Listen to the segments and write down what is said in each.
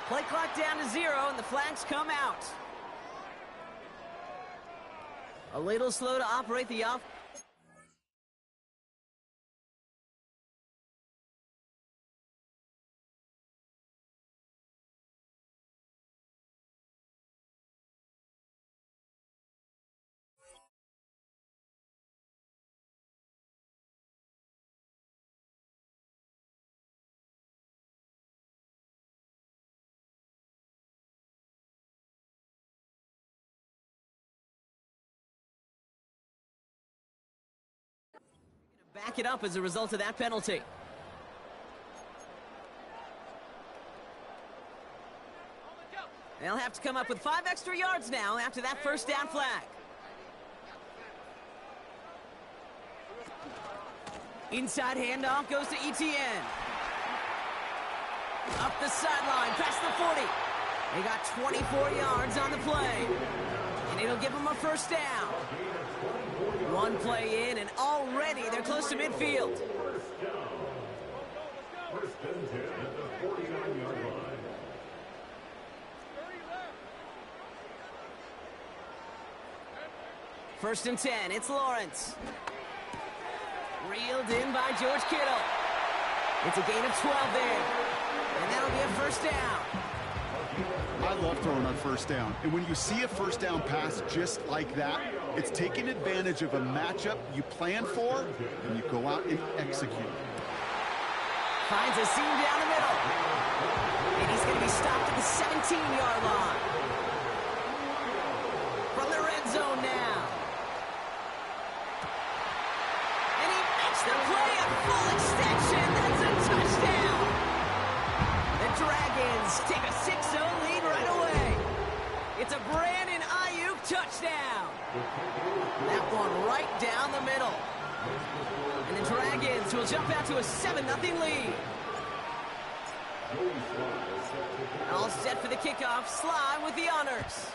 Play clock down to 0, and the flags come out. A little slow to operate the off. Back it up as a result of that penalty. They'll have to come up with 5 extra yards now after that first down flag. Inside handoff goes to Etienne. Up the sideline, past the 40. They got 24 yards on the play. And it'll give them a first down. One play in, and already they're close to midfield. First and 10 at the 49-yard line. First and 10, it's Lawrence. Reeled in by George Kittle. It's a gain of 12 there. And that'll be a first down. I love throwing on first down. And when you see a first down pass just like that, it's taking advantage of a matchup you plan for, and you go out and execute. Finds a seam down the middle. And he's going to be stopped at the 17-yard line. From the red zone now. And he makes the play a full extension. That's a touchdown. The Dragons take a 6-0 lead right away. It's a Brandon Ayuk touchdown. That one right down the middle. And the Dragons will jump out to a 7-0 lead. All set for the kickoff. Sly with the honors.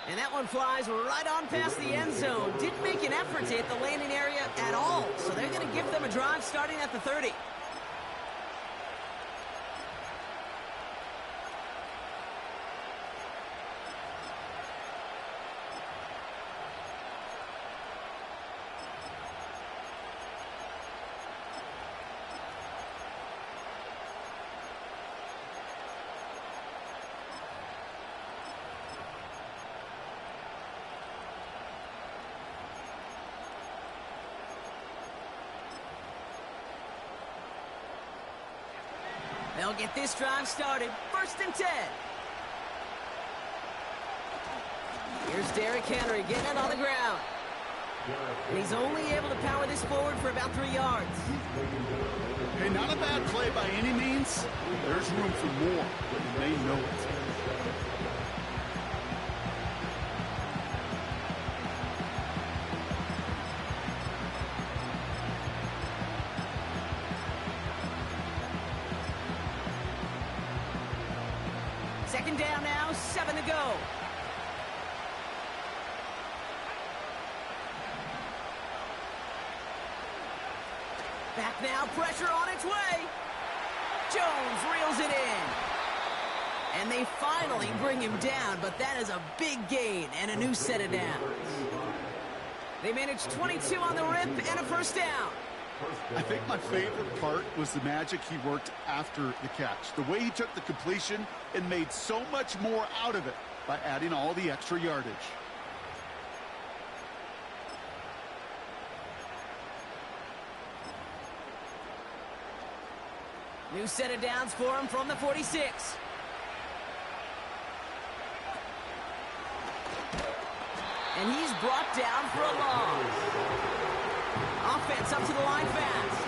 And that one flies right on past the end zone. Didn't make an effort to hit the landing area at all. So they're going to give them a drive starting at the 30. They'll get this drive started. First and 10. Here's Derrick Henry getting it on the ground. And he's only able to power this forward for about 3 yards. Hey, not a bad play by any means. There's room for more, and they know it. Second down now, 7 to go. Back now, pressure on its way. Jones reels it in. And they finally bring him down, but that is a big gain and a new set of downs. They managed 22 on the rip and a first down. I think my favorite part was the magic he worked after the catch. The way he took the completion and made so much more out of it by adding all the extra yardage. New set of downs for him from the 46. And he's brought down for a loss. Offense up to the line fast.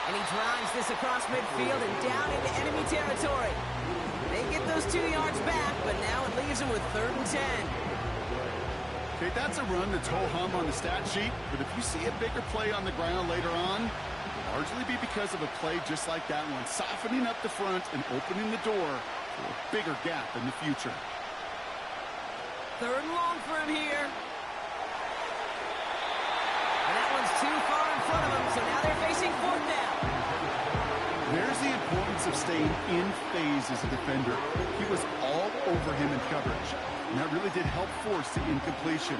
And he drives this across midfield and down into enemy territory. They get those 2 yards back, but now it leaves them with 3rd and 10. Okay, that's a run that's ho-hum on the stat sheet, but if you see a bigger play on the ground later on, it'll largely be because of a play just like that one, softening up the front and opening the door for a bigger gap in the future. 3rd and long for him here. And that one's importance of staying in phase as a defender. He was all over him in coverage, and that really did help force the incompletion.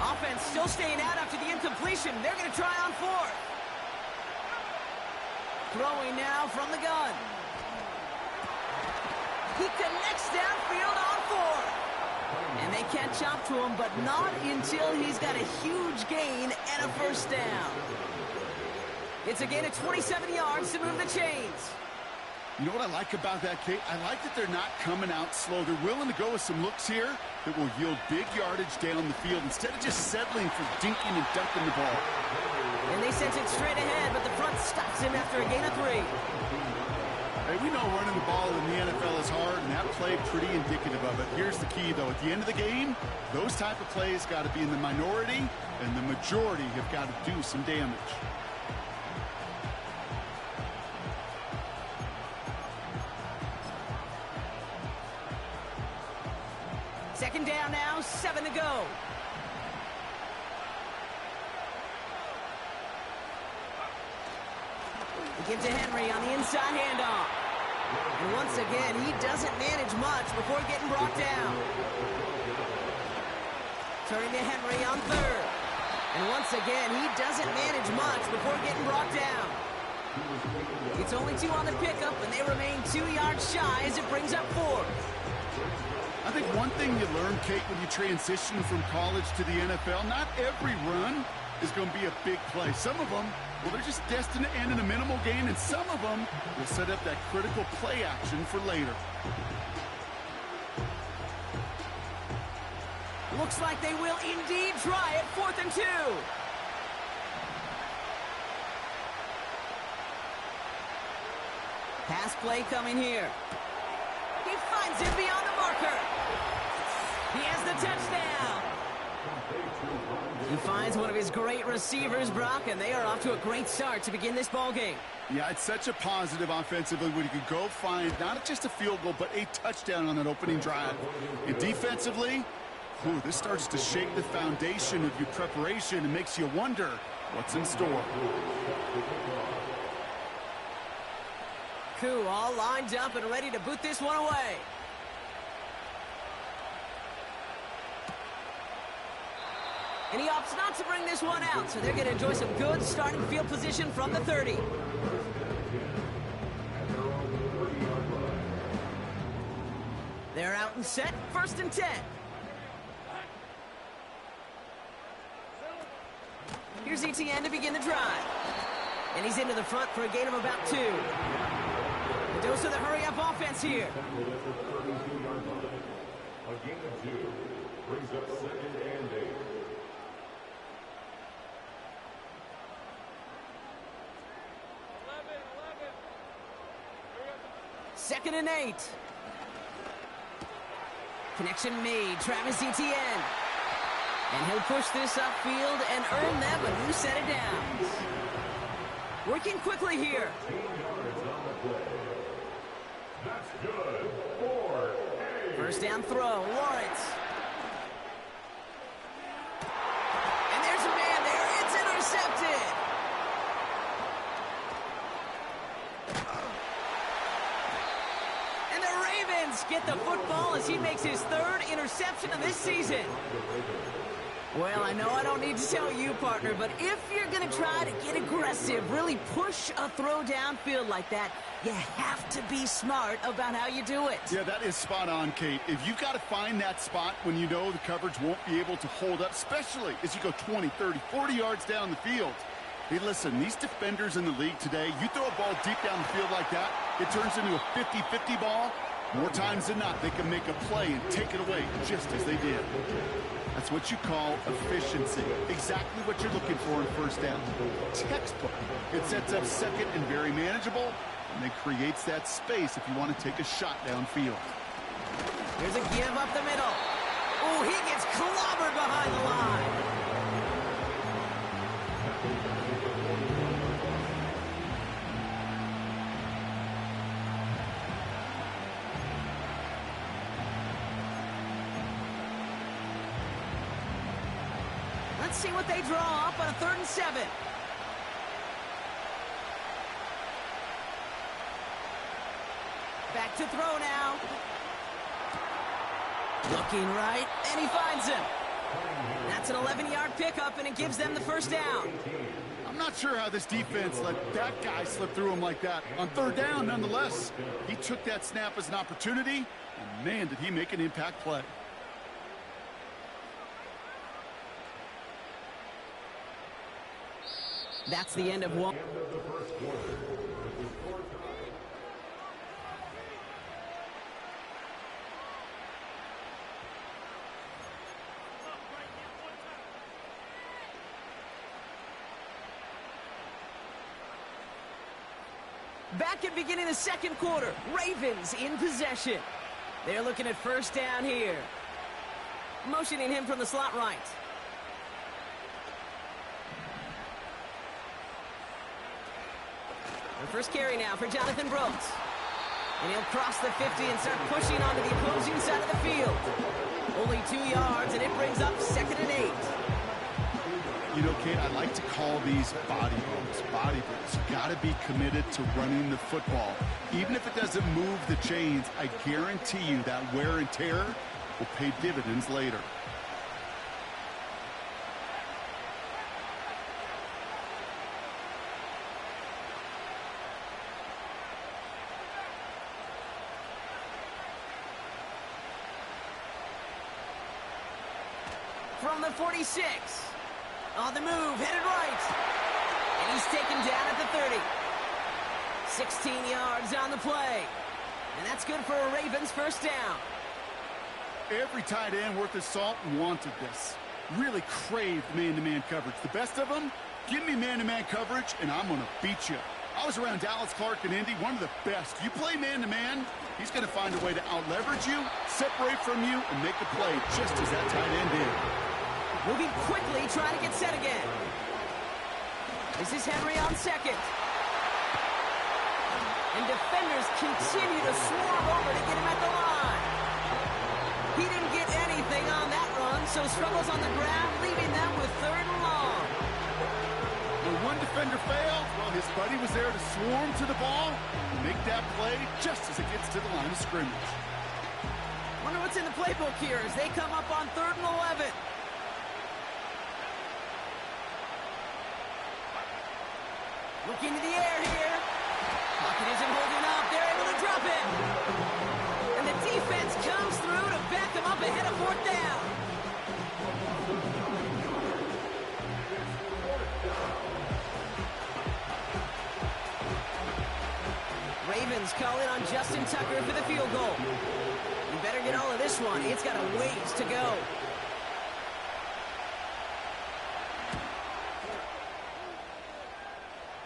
Offense still staying out after the incompletion. They're going to try on fourth. Throwing now from the gun. He connects downfield on fourth. And they catch up to him, but not until he's got a huge gain and a first down. It's a gain of 27 yards to move the chains. You know what I like about that, Kate? I like that they're not coming out slow. They're willing to go with some looks here that will yield big yardage down the field instead of just settling for dinking and dunking the ball. And they sent it straight ahead, but the front stops him after a gain of 3. Hey, we know running the ball in the NFL is hard, and that play pretty indicative of it. Here's the key, though. At the end of the game, those type of plays got to be in the minority, and the majority have got to do some damage. Second down now, 7 to go. He gives to Henry on the inside handoff. And once again, he doesn't manage much before getting brought down. Turning to Henry on third. And once again, he doesn't manage much before getting brought down. It's only 2 on the pickup, and they remain 2 yards shy as it brings up 4. I think one thing you learn, Kate, when you transition from college to the NFL, not every run is going to be a big play. Some of them, well, they're just destined to end in a minimal gain, and some of them will set up that critical play action for later. Looks like they will indeed try it, 4th and 2. Pass play coming here. He finds him beyond the marker. He has the touchdown. He finds one of his great receivers, Brock, and they are off to a great start to begin this ball game. Yeah, it's such a positive offensively when you can go find not just a field goal, but a touchdown on that opening drive. And defensively, this starts to shake the foundation of your preparation and makes you wonder what's in store. Koo all lined up and ready to boot this one away. And he opts not to bring this one out, so they're going to enjoy some good starting field position from the 30. They're out and set, 1st and 10. Here's ETN to begin the drive. And he's into the front for a gain of about 2. A dose of the hurry-up offense here. A gain of 2 brings up 2nd and 8. Second and 8. Connection made. Travis Etienne. And he'll push this upfield and earn them a new set of downs. Working quickly here. That's good. 4. First down throw. Lawrence. And there's a man there. It's intercepted. And the Ravens get the football as he makes his 3rd interception of this season. Well, I know I don't need to tell you, partner, but if you're going to try to get aggressive, really push a throw downfield like that, you have to be smart about how you do it. Yeah, that is spot on, Kate. If you've got to find that spot when you know the coverage won't be able to hold up, especially as you go 20, 30, 40 yards down the field. Hey, listen, these defenders in the league today, you throw a ball deep down the field like that, it turns into a 50-50 ball. More times than not, they can make a play and take it away just as they did. That's what you call efficiency. Exactly what you're looking for in first down. Textbook. It sets up second and very manageable, and it creates that space if you want to take a shot downfield. Here's a give up the middle. Oh, he gets clobbered behind the line. Let's see what they draw up on a 3rd and 7. Back to throw now. Looking right, and he finds him. That's an 11-yard pickup, and it gives them the first down. I'm not sure how this defense let that guy slip through him like that. On 3rd down, nonetheless, he took that snap as an opportunity, and man, did he make an impact play. That's the end of one. Back at beginning of the 2nd quarter, Ravens in possession. They're looking at 1st down here. Motioning him from the slot right. The first carry now for Jonathan Brooks. And he'll cross the 50 and start pushing onto the opposing side of the field. Only 2 yards, and it brings up 2nd and 8. You know, Kate, I like to call these body blows. Body blows. You got to be committed to running the football. Even if it doesn't move the chains, I guarantee you that wear and tear will pay dividends later. From the 46. On the move, headed right. And he's taken down at the 30. 16 yards on the play. And that's good for a Ravens first down. Every tight end worth his salt wanted this. Really craved man-to-man coverage. The best of them, give me man-to-man coverage, and I'm going to beat you. I was around Dallas Clark and Indy, one of the best. You play man-to-man, he's going to find a way to out-leverage you, separate from you, and make the play just as that tight end did. Moving quickly, trying to get set again. This is Henry on 2nd. And defenders continue to swarm over to get him at the line. He didn't get anything on that run, so struggles on the ground, leaving them with 3rd and long. When one defender failed, well, his buddy was there to swarm to the ball and make that play just as it gets to the line of scrimmage. Wonder what's in the playbook here as they come up on 3rd and 11. Looking to the air here. Pocket isn't holding up. They're able to drop it. And the defense comes through to back them up ahead of 4th down. Ravens calling on Justin Tucker for the field goal. You better get all of this one. It's got a ways to go.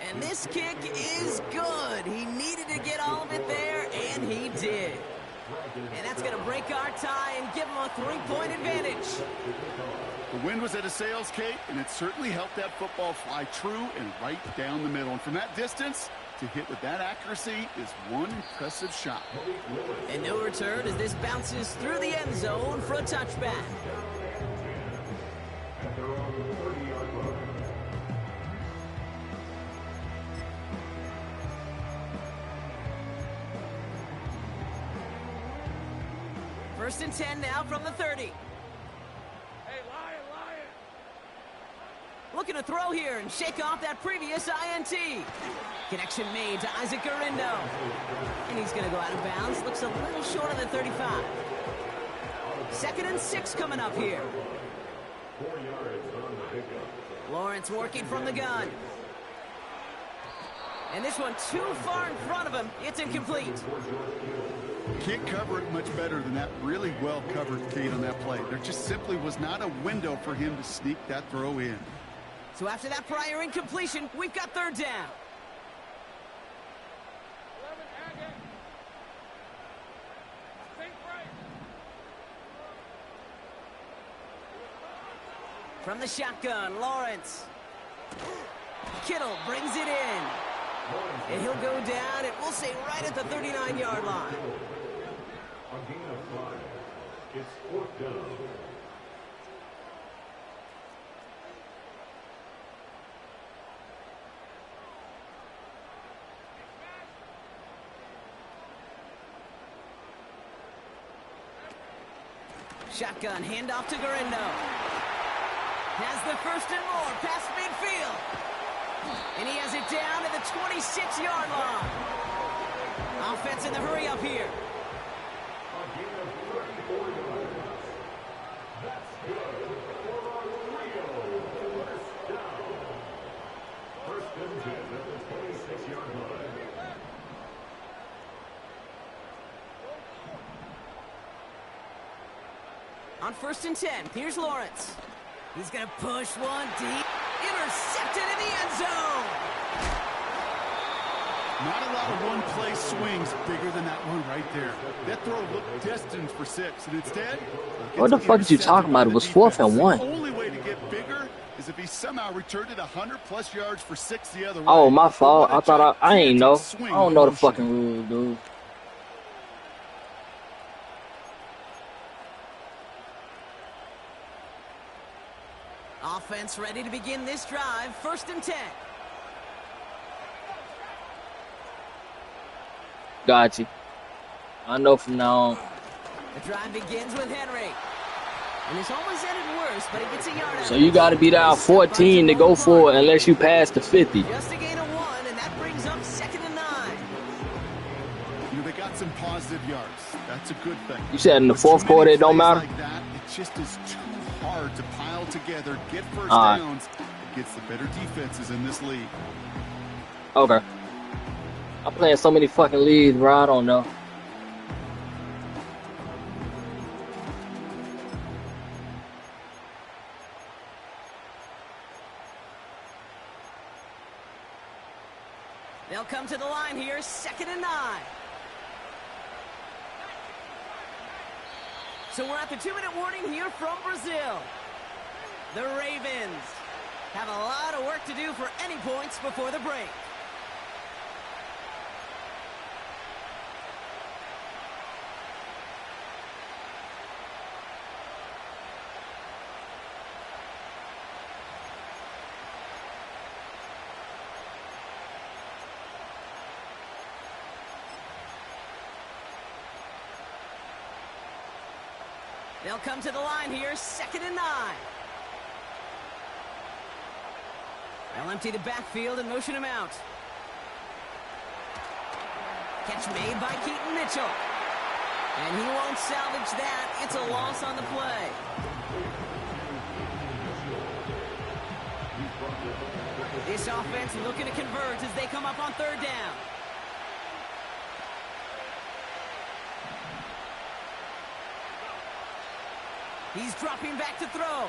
And this kick is good. He needed to get all of it there, and he did. And that's going to break our tie and give him a 3-point advantage. The wind was at his sails, Kate, and it certainly helped that football fly true and right down the middle. And from that distance, to hit with that accuracy is one impressive shot. And no return as this bounces through the end zone for a touchback. First and 10 now from the 30. Hey, Lion! Looking to throw here and shake off that previous INT. Connection made to Isaac Garindo. And he's going to go out of bounds. Looks a little short of the 35. 2nd and 6 coming up here. 4 yards on the pickup. Lawrence working from the gun. And this one too far in front of him. It's incomplete. Can't cover it much better than that really well covered Kate on that play. There just simply was not a window for him to sneak that throw in. So after that prior incompletion, we've got 3rd down. 11 Agate. Think right. From the shotgun, Lawrence. Kittle brings it in. And he'll go down, and we'll say right at the 39-yard line. A gain of 5. It's 4th down. Shotgun, handoff to Garindo. Has the first and more, past midfield. And he has it down to the 26-yard line. Offense in the hurry up here. That's good for Rio. First and 10 at the 26-yard line. On first and 10, here's Lawrence. He's going to push one deep. Intercepted in the end zone. Not a lot of one-play swings bigger than that one right there. That throw looked destined for 6, and instead... What the fuck are you talking about? It was 4th and 1. The only way to get bigger is if he somehow returned it 100-plus yards for 6 the other way. Oh, my fault. I thought I ain't know. I don't know the fucking rules, dude. Offense ready to begin this drive. First and 10. Got you. I know from now on. The drive begins with Henry. And it's almost ended worse, but he gets a yard out. So you got to be down 14 to go for it unless you pass the 50. Just a gain of 1, and that brings up 2nd and 9. You know, they got some positive yards. That's a good thing. You said in the 4th quarter it don't matter? Like that, it just is too hard to pile together, get first downs against the better defenses in this league. Okay. I'm playing so many fucking leagues, bro. I don't know. They'll come to the line here, 2nd and 9. So we're at the 2-minute warning here from Brazil. The Ravens have a lot of work to do for any points before the break. They'll come to the line here, 2nd and 9. They'll empty the backfield and motion him out. Catch made by Keaton Mitchell. And he won't salvage that. It's a loss on the play. This offense looking to convert as they come up on 3rd down. He's dropping back to throw.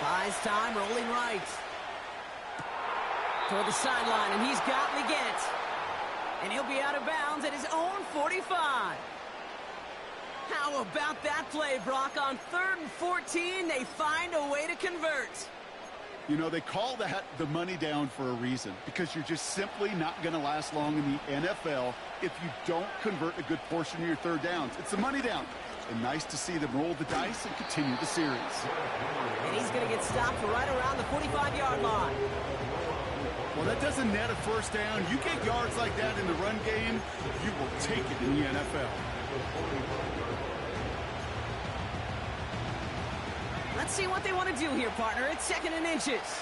Buys time, rolling right. Toward the sideline, and he's got Leggett. And he'll be out of bounds at his own 45. How about that play, Brock? On 3rd and 14, they find a way to convert. You know, they call that the money down for a reason, because you're just simply not going to last long in the NFL if you don't convert a good portion of your 3rd downs. It's the money down. And nice to see them roll the dice and continue the series. And he's going to get stopped right around the 45-yard line. Well, that doesn't net a first down. You get yards like that in the run game, you will take it in the NFL. Let's see what they want to do here, partner. It's 2nd and inches.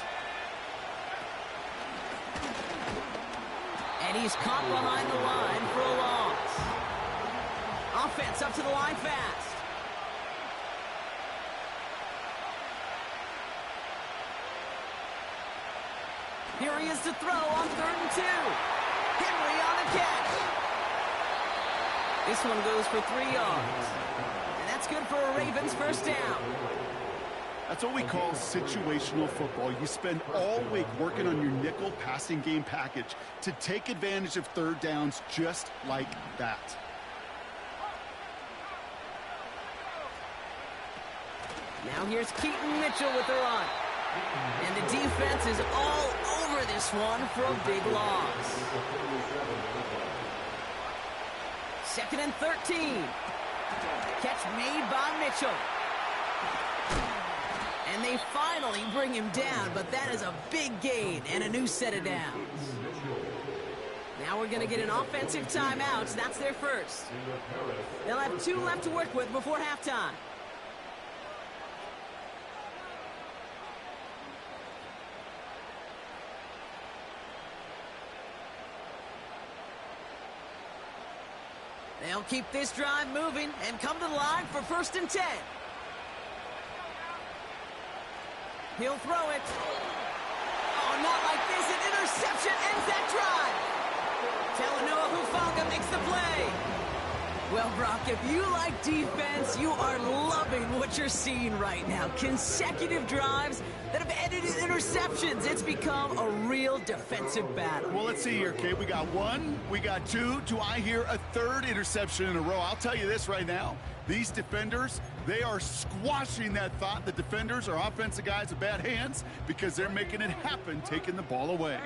And he's caught behind the line for a loss. Offense up to the line fast. Here he is to throw on 3rd and 2. Henry on the catch. This one goes for 3 yards. And that's good for a Ravens first down. That's what we call situational football. You spend all week working on your nickel passing game package to take advantage of 3rd downs just like that. Now here's Keaton Mitchell with the run. And the defense is all over this one for a big loss. 2nd and 13. Catch made by Mitchell. And they finally bring him down, but that is a big gain and a new set of downs. Now we're going to get an offensive timeout. That's their first. They'll have 2 left to work with before halftime. They'll keep this drive moving and come to the line for 1st and 10. He'll throw it. Oh, not like this. An interception ends that drive. Talanoa Hufanga makes the play. Well, Brock, if you like defense, you are loving what you're seeing right now. Consecutive drives that have ended in interceptions. It's become a real defensive battle. Well, let's see here, Kate. We got one, we got two. Do I hear a third interception in a row? I'll tell you this right now. These defenders, they are squashing that thought the defenders are offensive guys with bad hands because they're making it happen, taking the ball away.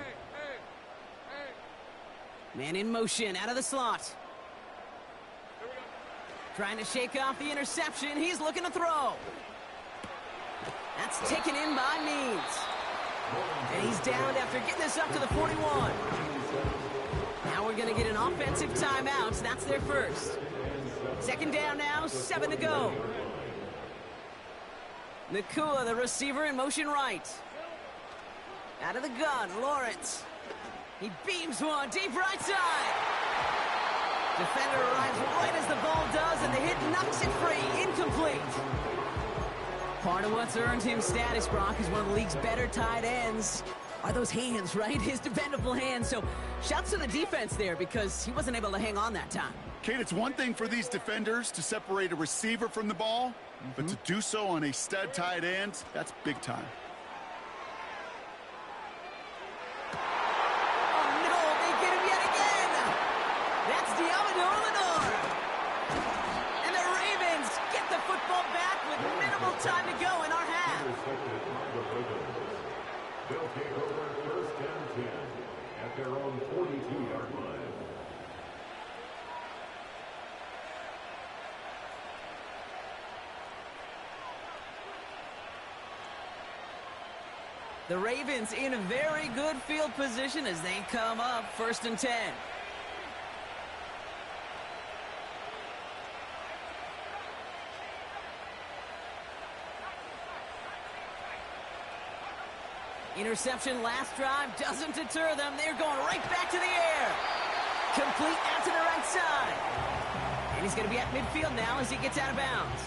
Man in motion, out of the slot. Trying to shake off the interception. He's looking to throw. That's taken in by Means. And he's down after getting this up to the 41. Now we're going to get an offensive timeout. That's their first. 2nd down now, 7 to go. Nakua, the receiver, in motion right. Out of the gun, Lawrence. He beams one deep right side. Defender arrives right as the ball does, and the hit knocks it free. Incomplete. Part of what's earned him status, Brock, is one of the league's better tight ends. Are those hands, right? His dependable hands. So shouts to the defense there because he wasn't able to hang on that time. Kate, it's one thing for these defenders to separate a receiver from the ball, but to do so on a stud tight end, that's big time. Time to go in our half. They'll take over 1st and 10 at their own 42-yard line. The Ravens in a very good field position as they come up 1st and 10. Interception last drive doesn't deter them. They're going right back to the air. Complete out to the right side. And he's going to be at midfield now as he gets out of bounds.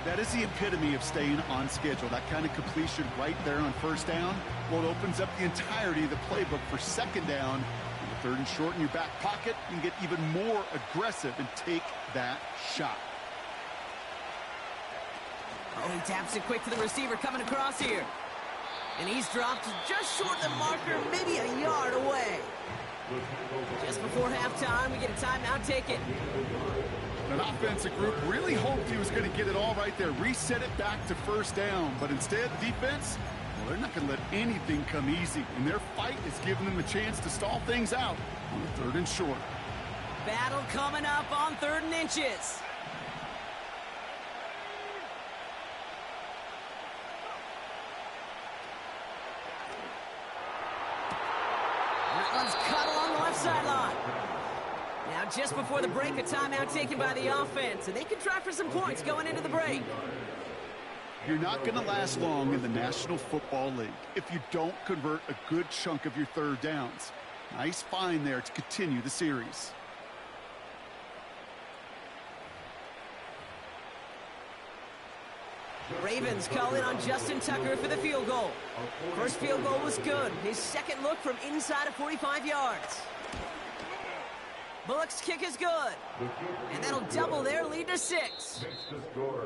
That is the epitome of staying on schedule. That kind of completion right there on 1st down. Well, it opens up the entirety of the playbook for 2nd down. And 3rd and short in your back pocket, you can get even more aggressive and take that shot. Oh, he taps it quick to the receiver coming across here. And he's dropped just short of the marker, maybe a yard away. Just before halftime, we get a timeout taken. An offensive group really hoped he was going to get it all right there, reset it back to 1st down. But instead, defense, well, they're not going to let anything come easy. And their fight is giving them a chance to stall things out on 3rd and short. Battle coming up on 3rd and inches. Cut along the left sideline. Now, just before the break, a timeout taken by the offense, and they can try for some points going into the break. You're not going to last long in the National Football League if you don't convert a good chunk of your 3rd downs. Nice find there to continue the series. The Ravens call in on Justin Tucker for the field goal. First field goal was good. His 2nd look from inside of 45 yards. Bullock's kick is good. And that'll double their lead to 6.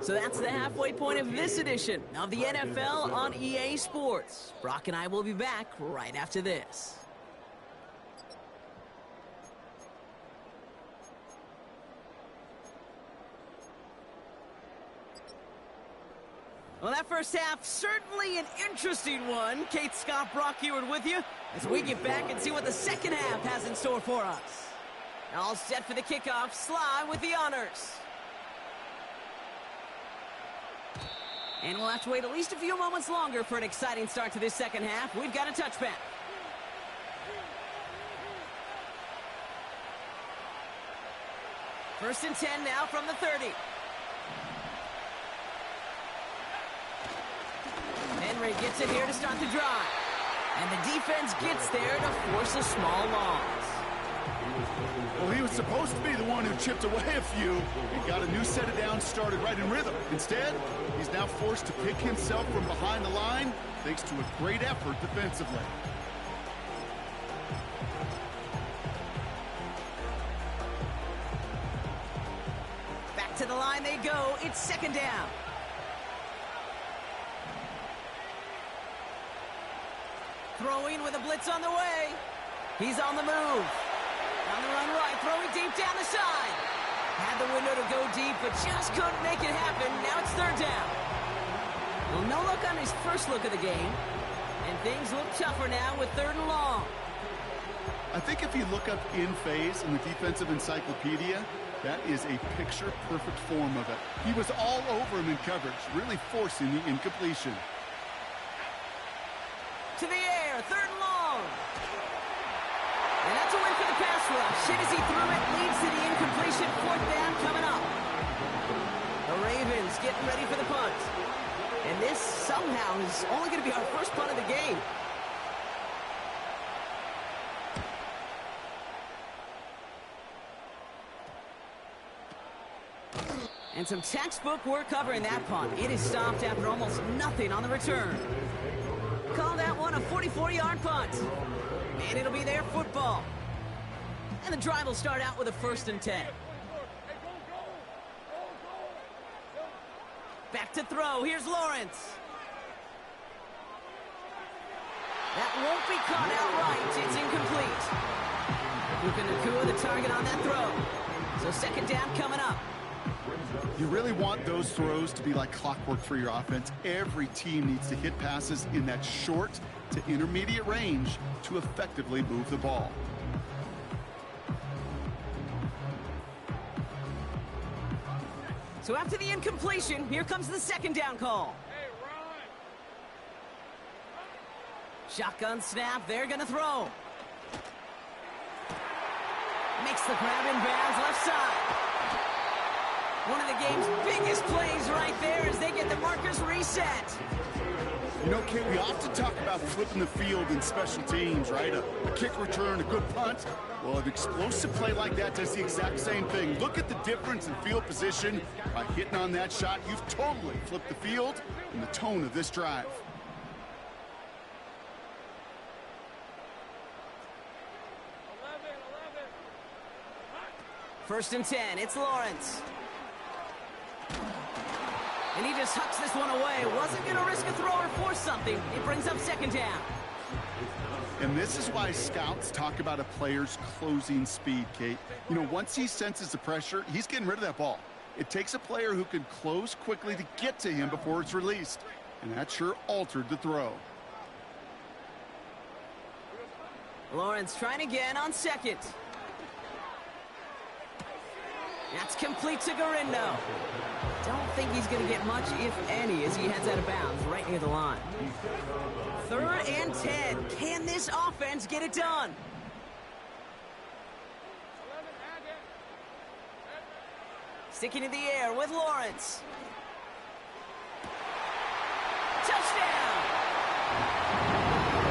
So that's the halfway point of this edition of the NFL on EA Sports. Brock and I will be back right after this. Well, that first half, certainly an interesting one. Kate, Scott, Brock Heward with you as we get back and see what the 2nd half has in store for us. All set for the kickoff. Sly with the honors. And we'll have to wait at least a few moments longer for an exciting start to this 2nd half. We've got a touchback. First and 10 now from the 30. Henry gets it here to start the drive. And the defense gets there to force a small loss. Well, he was supposed to be the one who chipped away a few and got a new set of downs started right in rhythm. Instead, he's now forced to pick himself from behind the line thanks to a great effort defensively. Back to the line they go. It's second down. Throwing with a blitz on the way. He's on the move. On the run right, throwing deep down the side. Had the window to go deep, but just couldn't make it happen. Now it's third down. Well, no look on his first look of the game. And things look tougher now with third and long. I think if you look up in phase in the defensive encyclopedia, that is a picture-perfect form of it. He was all over him in coverage, really forcing the incompletion. To the air, third and long. And that's a win for the pass rush. Hit as he threw it, leads to the incompletion. Fourth down coming up. The Ravens getting ready for the punt. And this somehow is only going to be our first punt of the game. And some textbook work covering that punt. It is stopped after almost nothing on the return. Call that one a 44-yard punt. And it'll be their football. And the drive will start out with a 1st and 10. Back to throw. Here's Lawrence. That won't be caught outright. It's incomplete. Puka Nacua, the target on that throw. So second down coming up. You really want those throws to be like clockwork for your offense. Every team needs to hit passes in that short to intermediate range to effectively move the ball. So after the incompletion, here comes the second down call. Shotgun snap, they're going to throw. Makes the grab in bounds, left side. One of the game's biggest plays right there as they get the markers reset. You know, Kate, we often talk about flipping the field in special teams, right? A kick return, a good punt. Well, an explosive play like that does the exact same thing. Look at the difference in field position. By hitting on that shot, you've totally flipped the field and the tone of this drive. First and 10, it's Lawrence. And he just hucks this one away. Wasn't going to risk a throw or force something. It brings up second down. And this is why scouts talk about a player's closing speed, Kate. You know, once he senses the pressure, he's getting rid of that ball. It takes a player who can close quickly to get to him before it's released. And that sure altered the throw. Lawrence trying again on second. That's complete to Garindo. Don't think he's going to get much, if any, as he heads out of bounds right near the line. Third and 10. Can this offense get it done? Sticking in the air with Lawrence. Touchdown!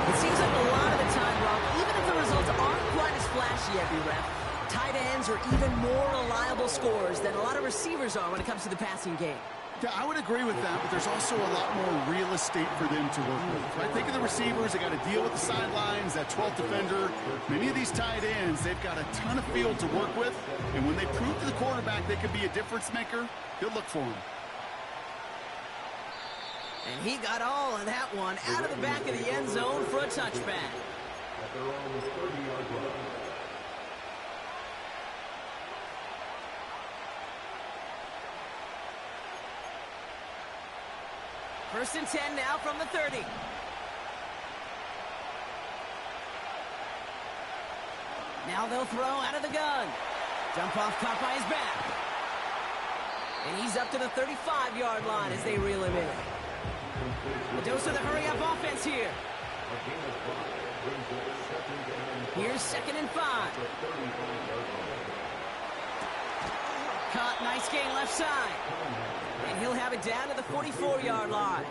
It seems like a lot of the time, Rob, even if the results aren't quite as flashy every rep, tight ends are even more reliable scorers than a lot of receivers are when it comes to the passing game. Yeah, I would agree with that, but there's also a lot more real estate for them to work with. Right? Think of the receivers. They got to deal with the sidelines, that 12th defender. Many of these tight ends, they've got a ton of field to work with, and when they prove to the quarterback they could be a difference maker, he'll look for them. And he got all of that one out of the back of the end zone for a touchback. At their own 30-yard line. First and 10 now from the 30. Now they'll throw out of the gun. Jump off caught by his back. And he's up to the 35-yard line as they reel him in. The dose of the hurry-up offense here. Here's second and 5. Caught, nice gain left side. And he'll have it down to the 44-yard line.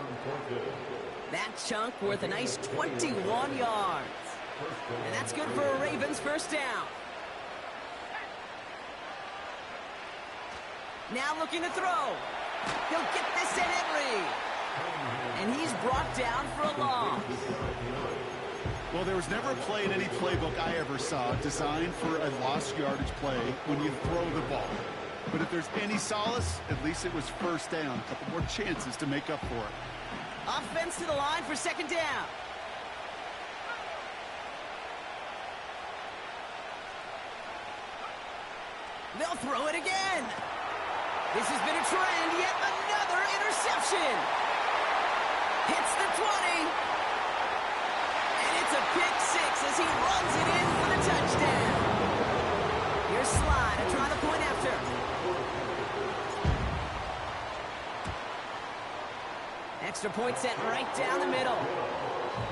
That chunk worth a nice 21 yards. And that's good for a Ravens first down. Now looking to throw. He'll get this to Henry. And he's brought down for a loss. Well, there was never a play in any playbook I ever saw designed for a lost yardage play when you throw the ball. But if there's any solace, at least it was first down. A couple more chances to make up for it. Offense to the line for second down. They'll throw it again. This has been a trend, yet another interception. Hits the 20. And it's a pick six as he runs it in for the touchdown. Here's Slide to try the point after. Extra point set right down the middle.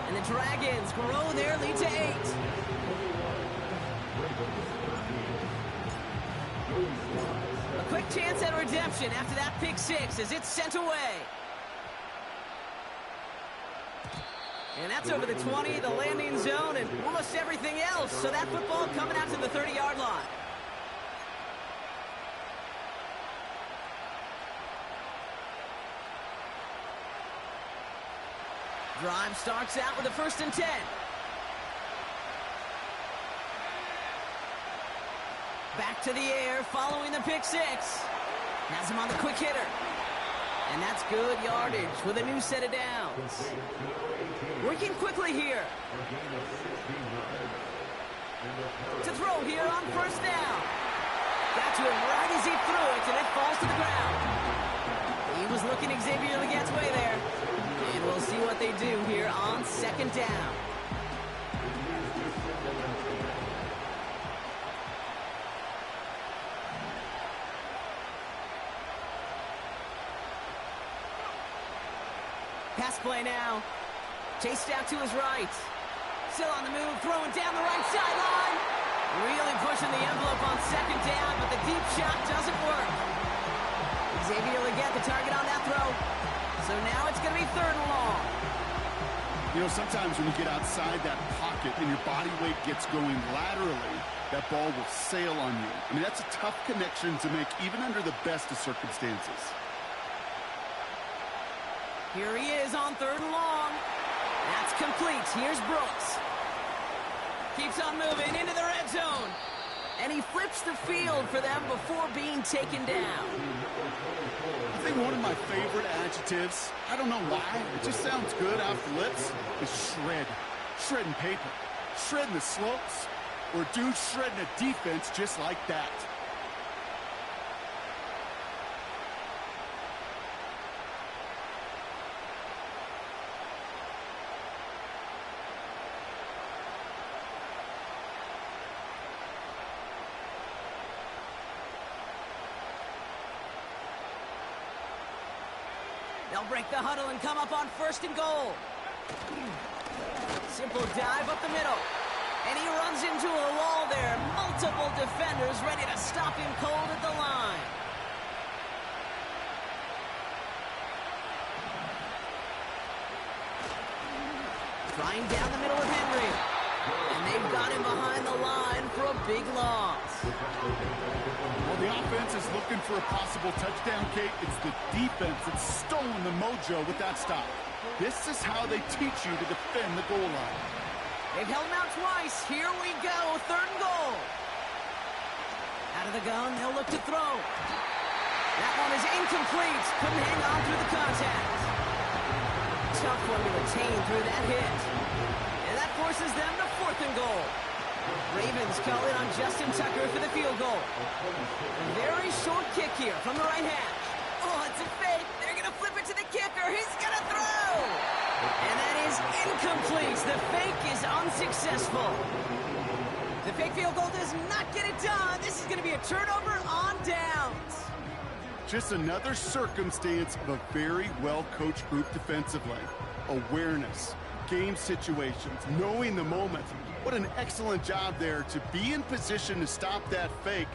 And the Dragons grow their lead to 8. A quick chance at redemption after that pick six as it's sent away. And that's over the 20, the landing zone, and almost everything else. So that football coming out to the 30-yard line. Drive starts out with a 1st and 10. Back to the air following the pick six. Has him on the quick hitter. And that's good yardage with a new set of downs. Working quickly here. To throw here on 1st down. Got to him right as he threw it, and it falls to the ground. He was looking Xavier Legette's way there. And we'll see what they do here on 2nd down. Pass play now. Chased out to his right. Still on the move, throwing down the right sideline. Really pushing the envelope on 2nd down, but the deep shot doesn't work. Xavier Legette, the target on that throw. So now it's going to be 3rd and long. You know, sometimes when you get outside that pocket and your body weight gets going laterally, that ball will sail on you. I mean, that's a tough connection to make even under the best of circumstances. Here he is on 3rd and long. That's complete. Here's Brooks. Keeps on moving into the red zone. And he flips the field for them before being taken down. I think one of my favorite adjectives, I don't know why, it just sounds good off the lips, is shred. Shredding paper. Shredding the slopes. Or dude shredding a defense just like that. They'll break the huddle and come up on 1st and goal. Simple dive up the middle. And he runs into a wall there. Multiple defenders ready to stop him cold at the line. Trying down the middle with Henry. And they've got him behind the line for a big loss. Well, the offense is looking for a possible touchdown, Kate. It's the defense that's stolen the mojo with that stop. This is how they teach you to defend the goal line. They've held him out twice. Here we go. 3rd and goal. Out of the gun, they'll look to throw. That one is incomplete. Couldn't hang on through the contact. Tough one to retain through that hit. And that forces them to 4th and goal. Ravens call it on Justin Tucker for the field goal. A very short kick here from the right hash. Oh, it's a fake. They're going to flip it to the kicker. He's going to throw. And that is incomplete. The fake is unsuccessful. The fake field goal does not get it done. This is going to be a turnover on downs. Just another circumstance of a very well-coached group defensively. Awareness, game situations, knowing the moment. What an excellent job there to be in position to stop that fake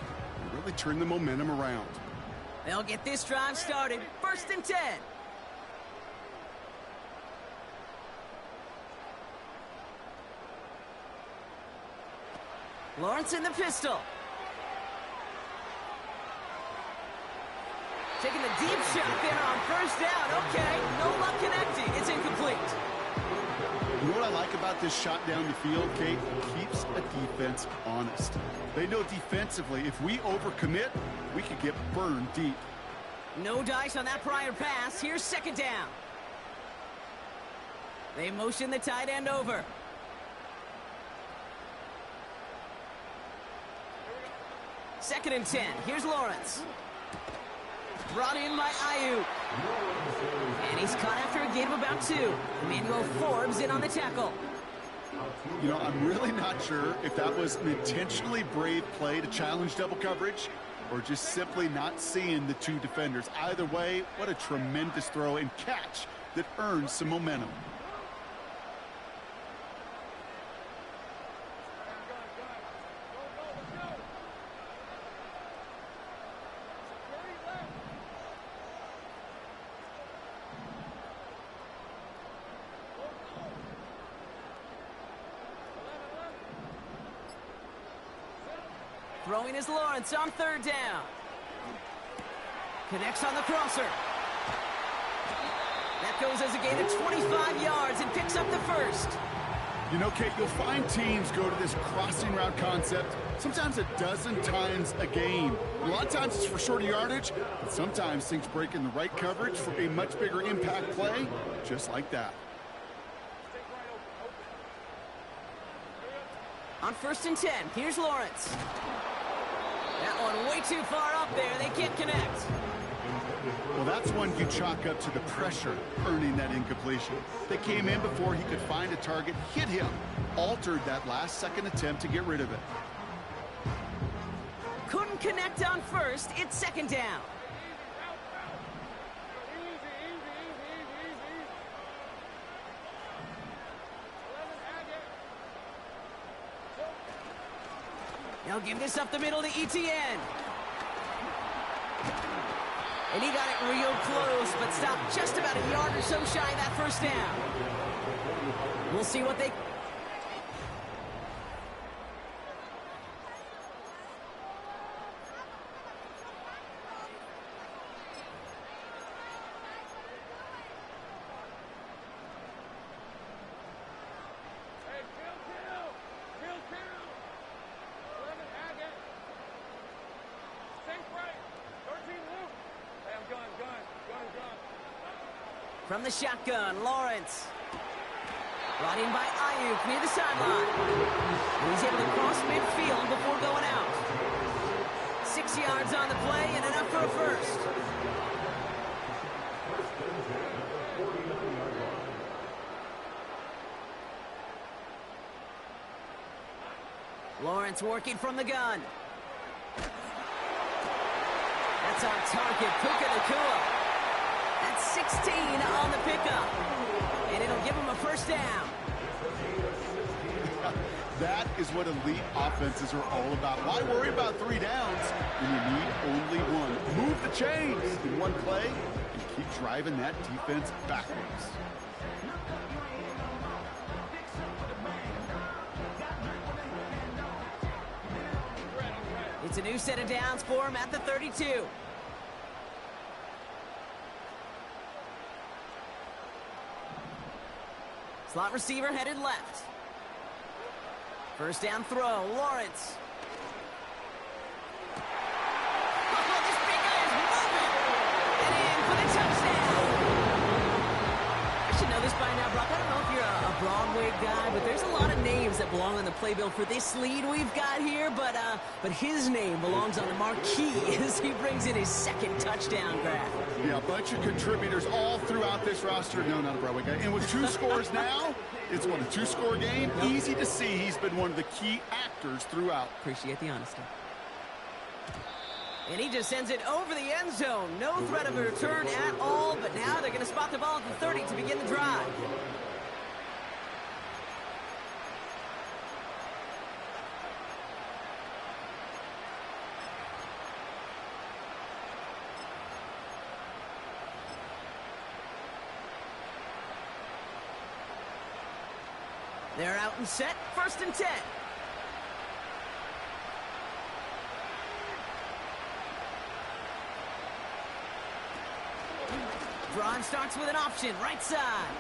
and really turn the momentum around. They'll get this drive started. 1st and 10. Lawrence in the pistol. Taking the deep shot there on first down. Okay, no luck connecting. It's incomplete. You know what I like about this shot down the field, Kate? It keeps a defense honest. They know defensively, if we overcommit, we could get burned deep. No dice on that prior pass. Here's second down. They motion the tight end over. Second and 10. Here's Lawrence. Brought in by Ayuk. And he's caught after a gain of about 2. Emmanuel Forbes in on the tackle. You know, I'm really not sure if that was an intentionally brave play to challenge double coverage or just simply not seeing the two defenders. Either way, what a tremendous throw and catch that earns some momentum. Throwing is Lawrence on third down. Connects on the crosser. That goes as a gain of 25 yards and picks up the first. You know, Kate, you'll find teams go to this crossing route concept sometimes a dozen times a game. A lot of times it's for shorter yardage, but sometimes things break in the right coverage for a much bigger impact play, just like that. On first and 10, here's Lawrence. That one way too far up there. They can't connect. Well, that's one you chalk up to the pressure earning that incompletion. They came in before he could find a target, hit him, altered that last-second attempt to get rid of it. Couldn't connect on first. It's second down. They'll give this up the middle to ETN. And he got it real close, but stopped just about a yard or so shy of that first down. We'll see what they... From the shotgun, Lawrence. Brought in by Ayuk near the sideline. And he's able to cross midfield before going out. 6 yards on the play and enough for a first. Lawrence working from the gun. That's on target, Puka Nacua. That's 16 on the pickup. And it'll give him a first down. That is what elite offenses are all about. Why worry about 3 downs when you need only one? Move the chains in one play and keep driving that defense backwards. It's a new set of downs for him at the 32. Slot receiver headed left. First down throw, Lawrence. Oh, this big guy is moving! And in for the touchdown! I should know this by now, Brock. I don't know if you're a Broadway guy, but there's a lot of names that belong on the playbill for this lead we've got here, but his name belongs on the marquee as he brings in his second touchdown grab. Yeah, a bunch of contributors all throughout this roster. No, not a Broadway guy. And with 2 scores now, it's what, a 2-score game? Easy to see he's been one of the key actors throughout. Appreciate the honesty. And he just sends it over the end zone. No threat of a return at all, but now they're going to spot the ball at the 30 to begin the drive. They're out and set, first and 10. Drive starts with an option, right side.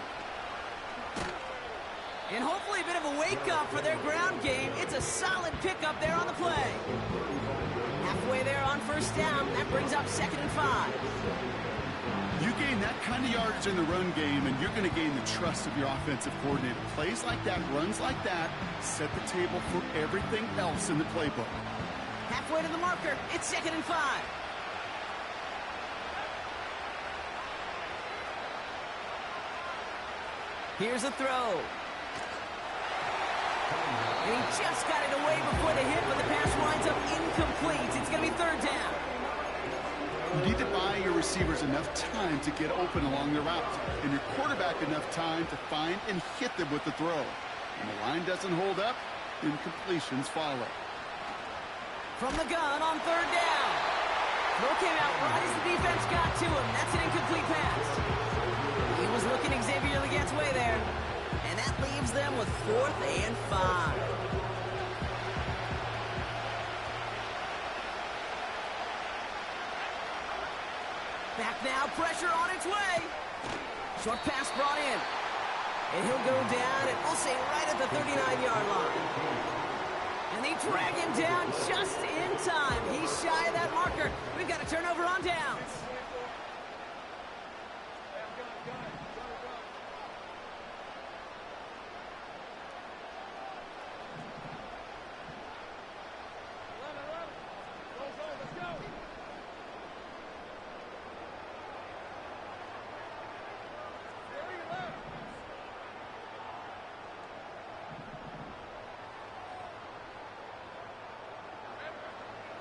And hopefully a bit of a wake-up for their ground game. It's a solid pickup there on the play. Halfway there on first down. That brings up 2nd and 5. You gain that kind of yardage in the run game, and you're going to gain the trust of your offensive coordinator. Plays like that, runs like that, set the table for everything else in the playbook. Halfway to the marker. It's 2nd and 5. Here's a throw. And he just got it away before the hit, but the pass winds up incomplete. It's going to be 3rd down. You need to buy your receivers enough time to get open along the route, and your quarterback enough time to find and hit them with the throw. When the line doesn't hold up, incompletions follow. From the gun on 3rd down. Throw came out right as the defense got to him. That's an incomplete pass. He was looking Xavier Leggett's way there. And that leaves them with 4th and 5. Back now, pressure on its way. Short pass brought in. And he'll go down, and we'll say right at the 39-yard line. And they drag him down just in time. He's shy of that marker. We've got a turnover on downs.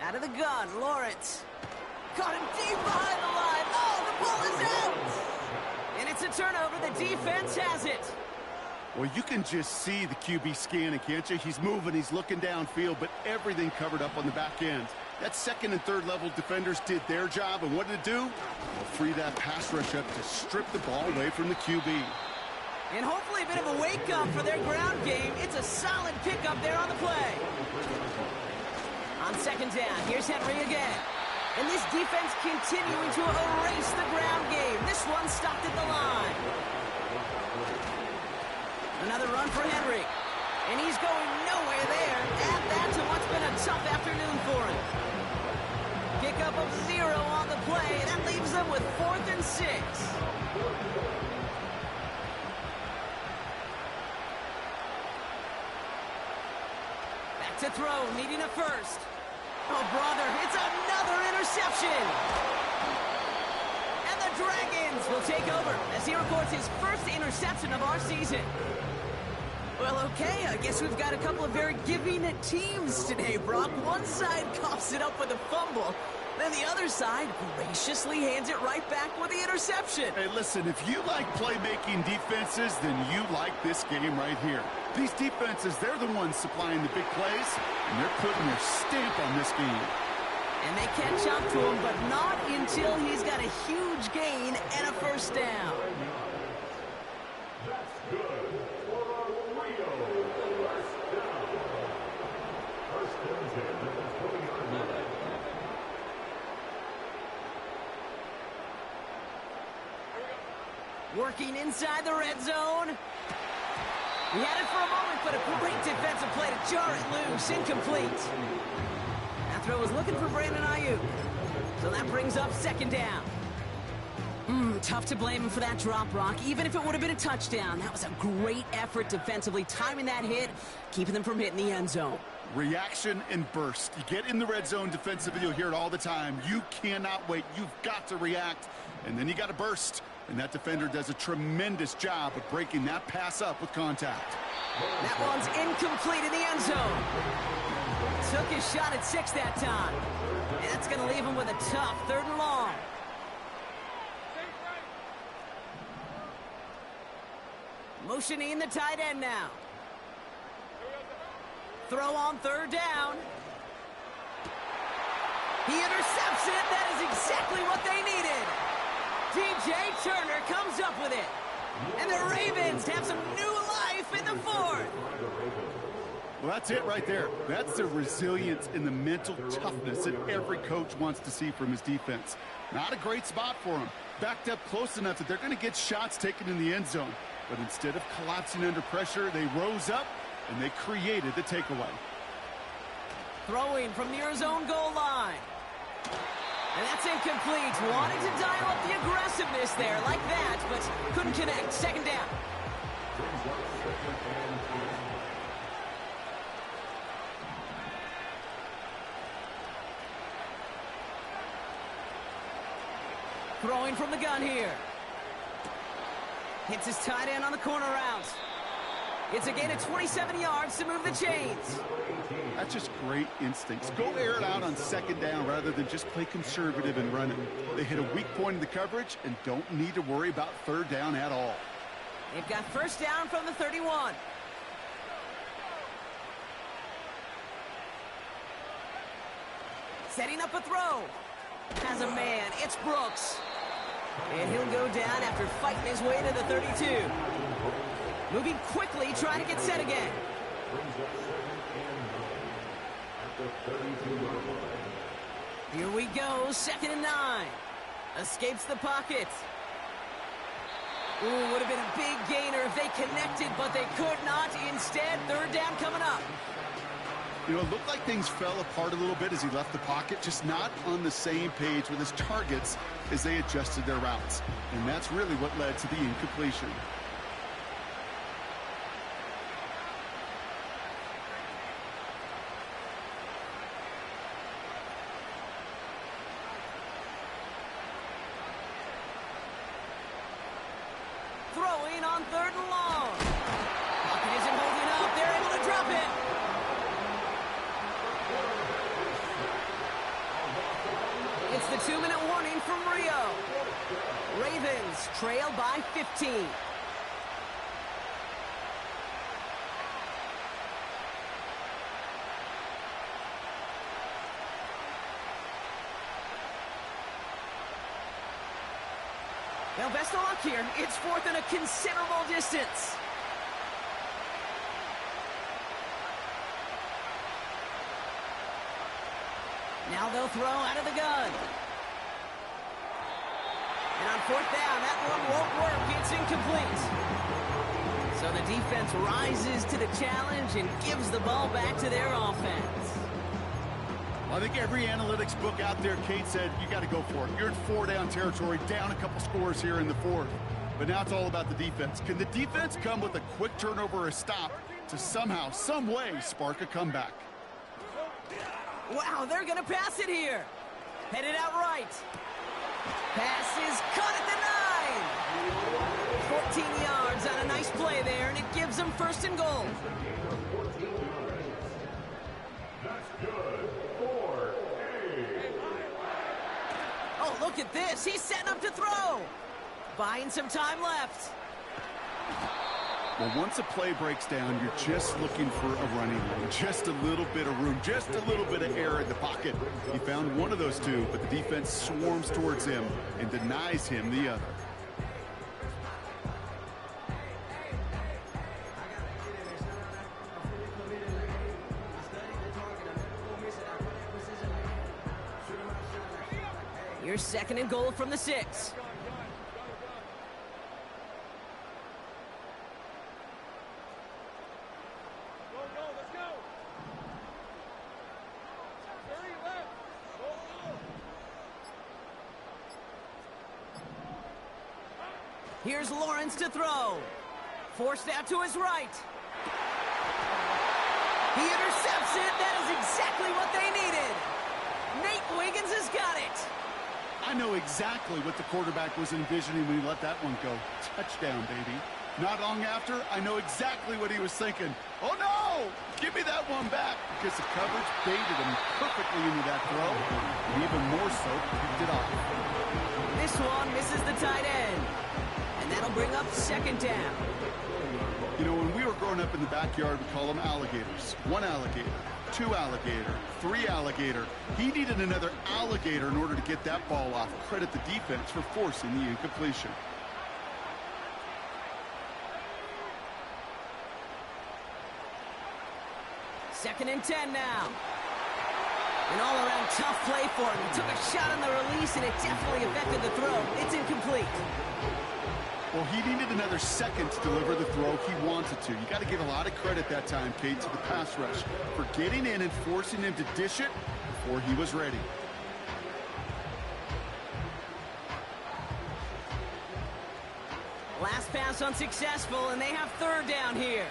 Out of the gun, Lawrence. Caught him deep behind the line. Oh, the ball is out! And it's a turnover. The defense has it. Well, you can just see the QB scanning, can't you? He's moving, he's looking downfield, but everything covered up on the back end. That 2nd and 3rd level defenders did their job, and what did it do? Well, free that pass rush up to strip the ball away from the QB. And hopefully a bit of a wake-up for their ground game. It's a solid pickup there on the play. On 2nd down, here's Henry again. And this defense continuing to erase the ground game. This one stopped at the line. Another run for Henry. And he's going nowhere there. Add that to what's been a tough afternoon for him. Pickup of 0 on the play. That leaves them with 4th and 6. Back to throw, needing a first. Oh, brother, it's another interception. And the Dragons will take over as he records his first interception of our season. Well, okay, I guess we've got a couple of very giving teams today, Brock. One side coughs it up with a fumble, then the other side graciously hands it right back with the interception. Hey, listen, if you like playmaking defenses, then you like this game right here. These defenses, they're the ones supplying the big plays, and they're putting their stamp on this game. And they catch up to him, but not until he's got a huge gain and a first down. That's good for a Rio first down. First and 10 at the 20-yard line. Working inside the red zone. He had it for a moment, but a great defensive play to jar it loose. Incomplete. That throw was looking for Brandon Ayuk. So that brings up 2nd down. Tough to blame him for that drop, Brock. Even if it would have been a touchdown, that was a great effort defensively, timing that hit, keeping them from hitting the end zone. Reaction and burst. You get in the red zone defensively, you'll hear it all the time. You cannot wait. You've got to react, and then you got to burst. And that defender does a tremendous job of breaking that pass up with contact. That one's incomplete in the end zone. Took his shot at 6 that time. And that's going to leave him with a tough 3rd and long. Motioning the tight end now. Throw on 3rd down. He intercepts it. That is exactly what they needed. DJ Turner comes up with it. And the Ravens have some new life in the 4th. Well, that's it right there. That's the resilience and the mental toughness that every coach wants to see from his defense. Not a great spot for him. Backed up close enough that they're going to get shots taken in the end zone. But instead of collapsing under pressure, they rose up and they created the takeaway. Throwing from near his own goal line. And that's incomplete. Wanted to dial up the aggressiveness there like that, but couldn't connect. Second down. Throwing from the gun here. Hits his tight end on the corner route. It's a gain of 27 yards to move the chains. That's just great instincts. Go air it out on second down rather than just play conservative and run it. They hit a weak point in the coverage and don't need to worry about third down at all. They've got first down from the 31. Setting up a throw. Has a man. It's Brooks. And he'll go down after fighting his way to the 32. Moving quickly, trying to get set again. Here we go, 2nd and 9. Escapes the pocket. Ooh, would have been a big gainer if they connected, but they could not. Instead, third down coming up. You know, it looked like things fell apart a little bit as he left the pocket, just not on the same page with his targets as they adjusted their routes. And that's really what led to the incompletion. Throwing on 3rd and long. Pocket isn't holding up. They're able to drop it. It's the 2-minute warning from Rio. Ravens trail by 15. Now, best of luck here. It's 4th and a considerable distance. Now they'll throw out of the gun. And on 4th down, that one won't work. It's incomplete. So the defense rises to the challenge and gives the ball back to their offense. I think every analytics book out there, Kate, said you got to go for it. You're in 4-down territory, down a couple scores here in the 4th. But now it's all about the defense. Can the defense come with a quick turnover or a stop to somehow, some way, spark a comeback? Wow, they're going to pass it here. Headed out right. Pass is caught at the 9. 14 yards on a nice play there, and it gives them 1st and goal. That's good. 4-8. Oh, look at this. He's setting up to throw. Buying some time left. Well, once a play breaks down, you're just looking for a running lane. Just a little bit of room, just a little bit of air in the pocket. He found one of those two, but the defense swarms towards him and denies him the other. Here's 2nd and goal from the 6. Here's Lawrence to throw. Forced out to his right. He intercepts it. That is exactly what they needed. Nate Wiggins has got it. I know exactly what the quarterback was envisioning when he let that one go. Touchdown, baby. Not long after, I know exactly what he was thinking. Oh, no! Give me that one back, because the coverage baited him perfectly into that throw, and even more so, picked it off. This one misses the tight end, and that'll bring up 2nd down. You know, when we were growing up in the backyard, we call them alligators. 1 alligator, 2 alligator, 3 alligator. He needed another alligator in order to get that ball off. Credit the defense for forcing the incompletion. 2nd and 10 now. An all-around tough play for him. He took a shot on the release, and it definitely affected the throw. It's incomplete. Well, he needed another second to deliver the throw he wanted to. You got to give a lot of credit that time, Kate, to the pass rush for getting in and forcing him to dish it before he was ready. Last pass unsuccessful, and they have 3rd down here.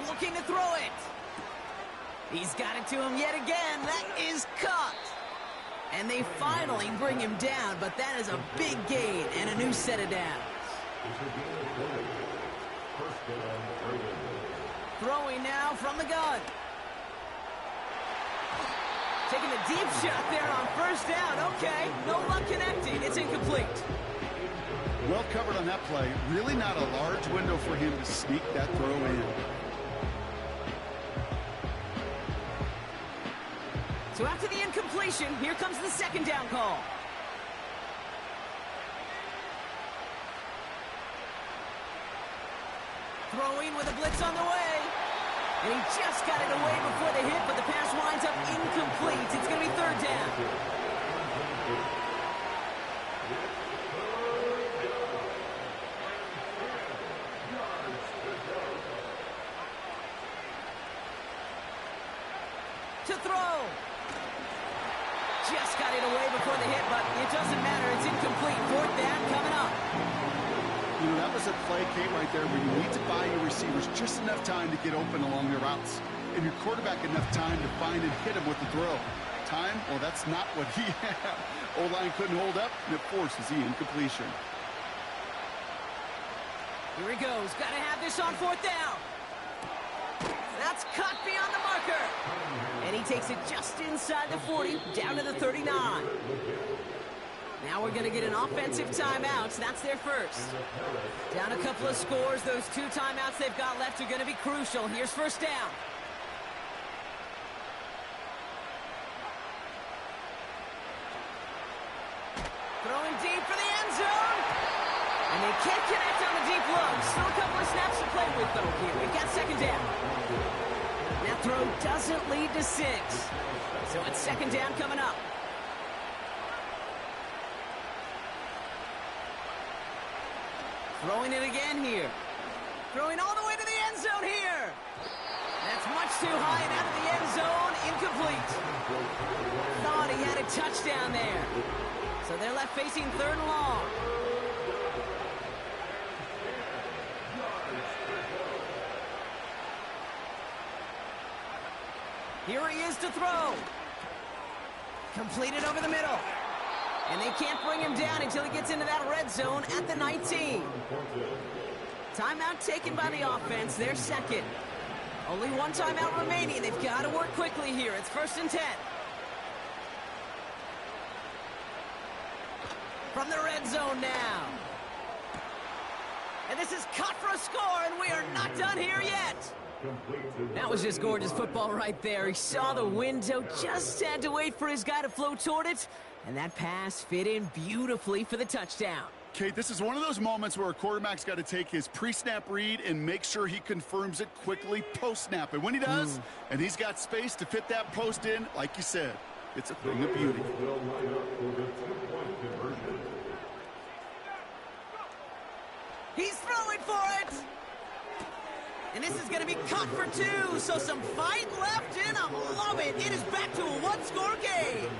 Looking to throw it. He's got it to him yet again. That is caught. And they finally bring him down, but that is a big gain and a new set of downs. Throwing now from the gun. Taking a deep shot there on 1st down. Okay, no luck connecting. It's incomplete. Well covered on that play. Really not a large window for him to sneak that throw in. So after the incompletion, here comes the 2nd down call. Throwing with a blitz on the way. And he just got it away before the hit, but the pass winds up incomplete. It's going to be 3rd down. To throw. Just got it away before the hit, but it doesn't matter. It's incomplete. 4th down coming up. You know, that was a play, Kate, right there where you need to buy your receivers just enough time to get open along their routes. And your quarterback enough time to find and hit him with the throw. Time? Well, that's not what he had. O-line couldn't hold up, and it forces the incompletion. Here he goes. Got to have this on 4th down. That's cut beyond the marker. And he takes it just inside the 40, down to the 39. Now we're going to get an offensive timeout. That's their first. Down a couple of scores. Those 2 timeouts they've got left are going to be crucial. Here's 1st down. Throwing deep for the end zone. And they can't connect on the deep look. Still a couple of snaps to play with, though, here. We've got 2nd down. That throw doesn't lead to 6. So it's 2nd down coming up. Throwing it again here. Throwing all the way to the end zone here. That's much too high and out of the end zone. Incomplete. Thought he had a touchdown there. So they're left facing 3rd and long. Here he is to throw. Completed over the middle. And they can't bring him down until he gets into that red zone at the 19. Timeout taken by the offense. They're 2nd. Only 1 timeout remaining. They've got to work quickly here. It's 1st and 10. From the red zone now. And this is cut for a score, and we are not done here yet. That was just gorgeous football right there. He saw the window, just had to wait for his guy to flow toward it, and that pass fit in beautifully for the touchdown. Kate, this is one of those moments where a quarterback's got to take his pre-snap read and make sure he confirms it quickly post-snap. And when he does, and he's got space to fit that post in, like you said, it's a thing of beauty. He's throwing for it! And this is going to be cut for 2, so some fight left in him. Love it. It is back to a 1-score game.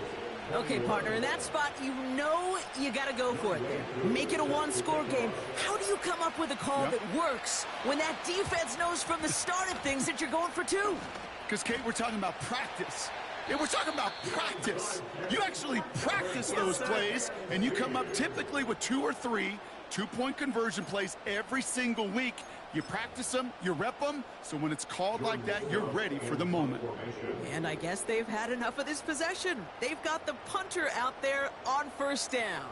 Okay, partner, in that spot, you know you got to go for it there. Make it a 1-score game. How do you come up with a call that works when that defense knows from the start of things that you're going for 2? Because, Kate, we're talking about practice. Yeah, we're talking about practice. You actually practice those plays, and you come up typically with 2 or 3 two-point conversion plays every single week. You practice them, you rep them, so when it's called like that, you're ready for the moment. And I guess they've had enough of this possession. They've got the punter out there on 1st down.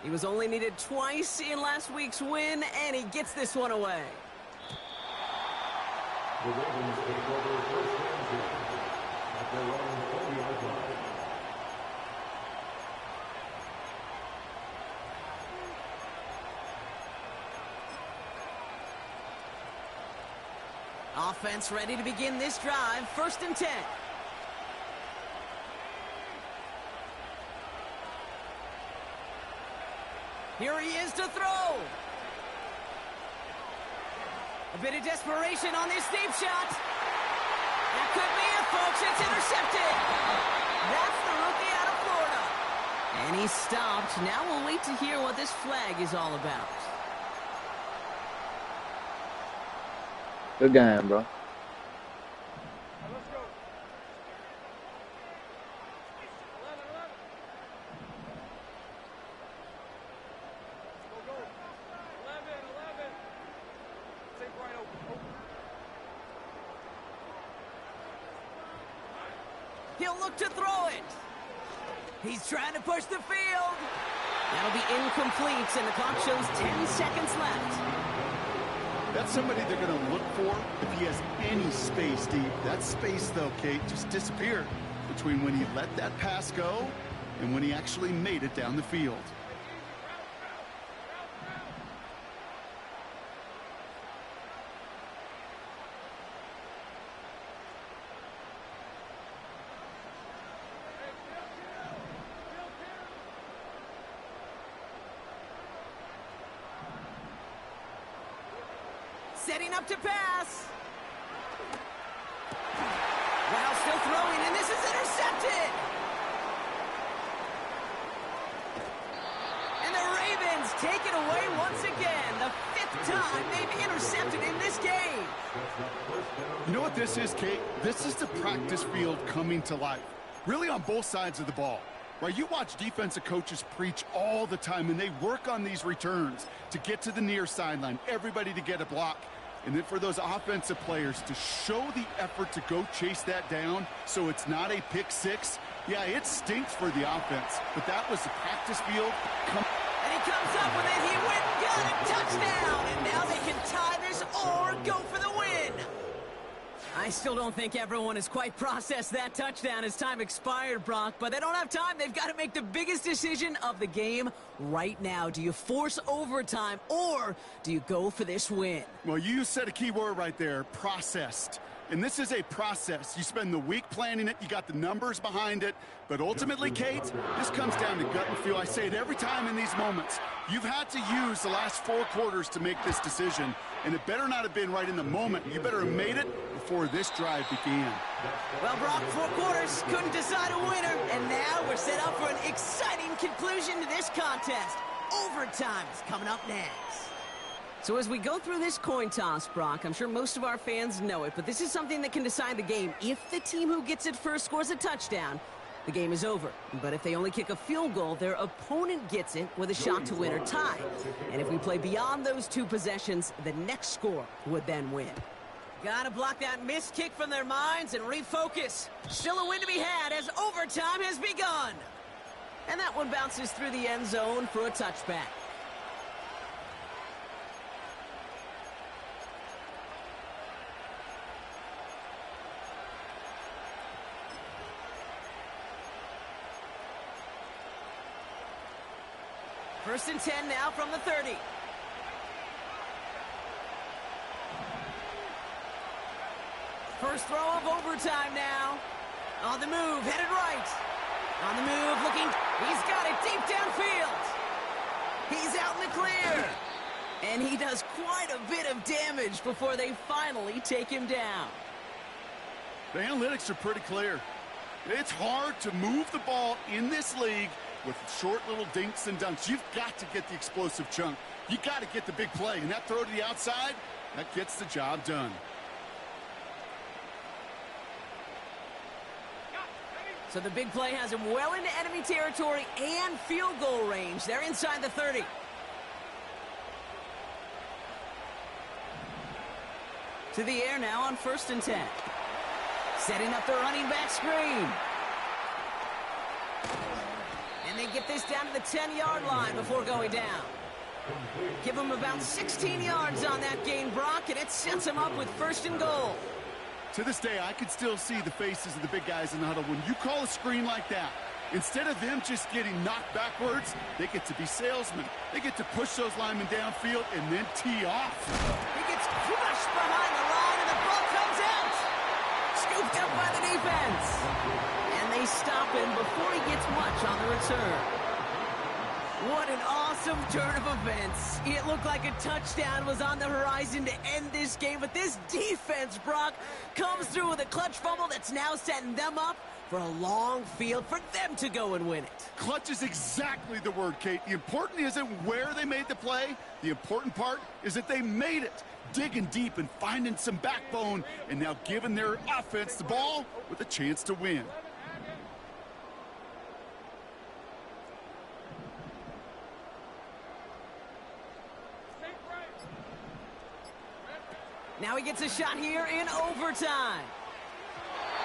He was only needed twice in last week's win, and he gets this one away. The Ravens take over first and 10 at their own 40-yard line. Offense ready to begin this drive. 1st and 10. Here he is to throw. A bit of desperation on this deep shot. That could be it, folks. It's intercepted. That's the rookie out of Florida. And he's stopped. Now we'll wait to hear what this flag is all about. Good game, bro. Now let's go. 11, 11. Go, go. 11, 11. Take right open. He'll look to throw it. He's trying to push the field. That'll be incomplete, and the clock shows 10 seconds left. That's somebody they're going to look for if he has any space deep. That space, though, Kate, just disappeared between when he let that pass go and when he actually made it down the field. Setting up to pass. While still throwing, and this is intercepted. And the Ravens take it away once again. The 5th time they've intercepted in this game. You know what this is, Kate? This is the practice field coming to life. Really on both sides of the ball. Right, you watch defensive coaches preach all the time, and they work on these returns to get to the near sideline, everybody to get a block. And then for those offensive players to show the effort to go chase that down so it's not a pick six, yeah, it stinks for the offense. But that was the practice field. And he comes up with it. He went and got a touchdown. And now they can tie this or go for the win. I still don't think everyone has quite processed that touchdown as time expired, Brock, but they don't have time. They've got to make the biggest decision of the game right now. Do you force overtime, or do you go for this win? Well, you said a key word right there, processed. And this is a process. You spend the week planning it, you got the numbers behind it, but ultimately, Kate, this comes down to gut and feel. I say it every time in these moments. You've had to use the last 4 quarters to make this decision, and it better not have been right in the moment. You better have made it before this drive began. Well, Brock, 4 quarters couldn't decide a winner, and now we're set up for an exciting conclusion to this contest. Overtime is coming up next. So as we go through this coin toss, Brock, I'm sure most of our fans know it, but this is something that can decide the game. If the team who gets it first scores a touchdown, the game is over. But if they only kick a field goal, their opponent gets it with a shot to win or tie. And if we play beyond those 2 possessions, the next score would then win. Gotta block that missed kick from their minds and refocus. Still a win to be had as overtime has begun. And that one bounces through the end zone for a touchback. First and 10 now from the 30. First throw of overtime now. On the move, headed right. On the move, looking. He's got it deep downfield. He's out in the clear. And he does quite a bit of damage before they finally take him down. The analytics are pretty clear. It's hard to move the ball in this league with short little dinks and dunks. You've got to get the explosive chunk. You got to get the big play. And that throw to the outside, that gets the job done. So the big play has him well into enemy territory and field goal range. They're inside the 30. To the air now on 1st and 10. Setting up the running back screen. And they get this down to the 10-yard line before going down. Give them about 16 yards on that gain, Brock, and it sets them up with 1st and goal. To this day, I can still see the faces of the big guys in the huddle. When you call a screen like that, instead of them just getting knocked backwards, they get to be salesmen. They get to push those linemen downfield and then tee off. He gets It's crushed behind the line, and the ball comes out. Scooped up by the defense. And they stop him before he gets much on the return. What an awesome turn of events. It looked like a touchdown was on the horizon to end this game, but this defense, Brock, comes through with a clutch fumble that's now setting them up for a long field for them to go and win it. Clutch is exactly the word, Kate. The important isn't where they made the play. The important part is that they made it. Digging deep and finding some backbone, and now giving their offense the ball with a chance to win. Now he gets a shot here in overtime.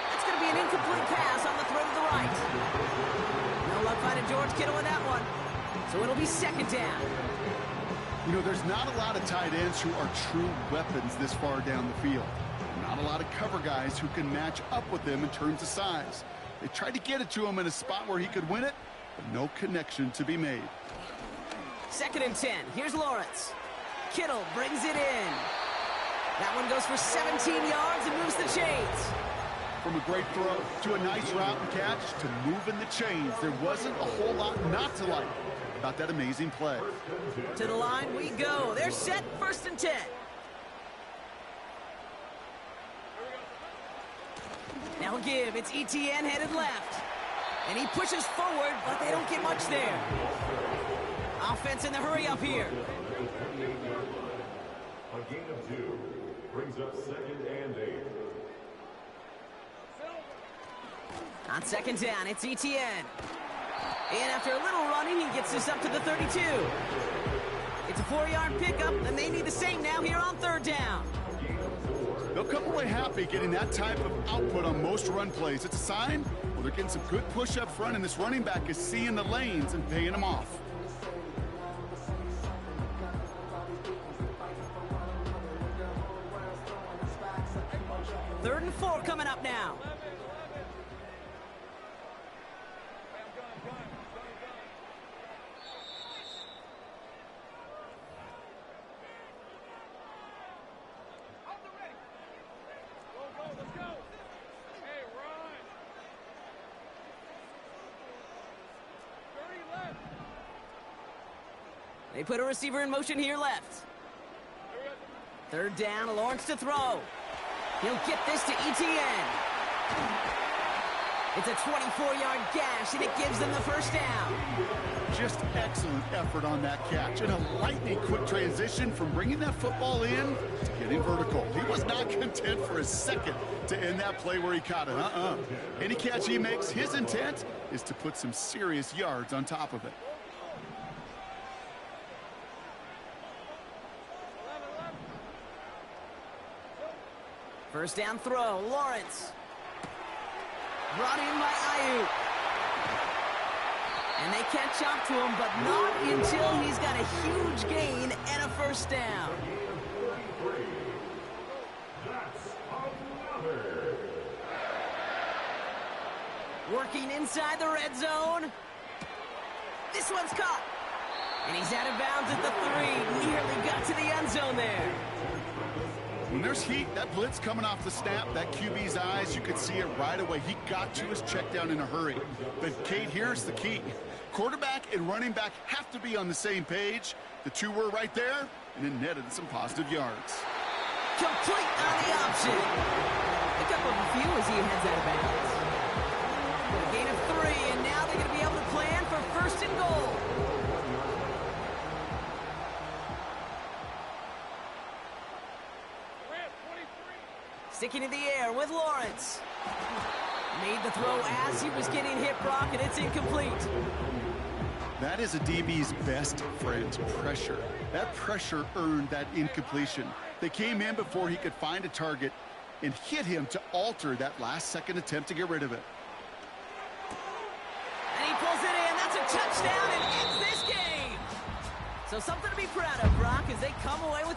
That's going to be an incomplete pass on the throw to the right. No luck finding George Kittle in that one. So it'll be second down. You know, there's not a lot of tight ends who are true weapons this far down the field. Not a lot of cover guys who can match up with them in terms of size. They tried to get it to him in a spot where he could win it, but no connection to be made. Second and 10. Here's Lawrence. Kittle brings it in. That one goes for 17 yards and moves the chains. From a great throw to a nice route and catch to moving the chains, there wasn't a whole lot not to like about that amazing play. To the line we go. They're set, first and 10. Now give, it's ETN headed left. And he pushes forward, but they don't get much there. Offense in the hurry up here. A gain of 2 brings up 2nd and 8. On second down, it's ETN. And after a little running, he gets this up to the 32. It's a 4-yard pickup, and they need the same now here on third down. They'll come away happy getting that type of output on most run plays. It's a sign, well, they're getting some good push up front, and this running back is seeing the lanes and paying them off. Third and 4 coming up now. They put a receiver in motion here left. Third down, Lawrence to throw. He'll get this to ETN. It's a 24-yard gash, and it gives them the first down. Just excellent effort on that catch, and a lightning quick transition from bringing that football in to getting vertical. He was not content for a second to end that play where he caught it. Any catch he makes, his intent is to put some serious yards on top of it. First down throw, Lawrence. Brought in by Ayuk. And they catch up to him, but not until he's got a huge gain and a first down. Working inside the red zone. This one's caught. And he's out of bounds at the 3. Nearly got to the end zone there. When there's heat, that blitz coming off the snap, that QB's eyes, you could see it right away. He got to his check down in a hurry. But, Kate, here's the key. Quarterback and running back have to be on the same page. The two were right there, and it netted some positive yards. Complete on the option. Pick up a few as he heads out of bounds. A gain of 3, and now they're going to be able to plan for first and goal. Sticking in the air with Lawrence. Made the throw as he was getting hit, Brock, and it's incomplete. That is a DB's best friend, pressure. That pressure earned that incompletion. They came in before he could find a target and hit him to alter that last-second attempt to get rid of it. And he pulls it in. That's a touchdown and ends this game. So something to be proud of, Brock, as they come away with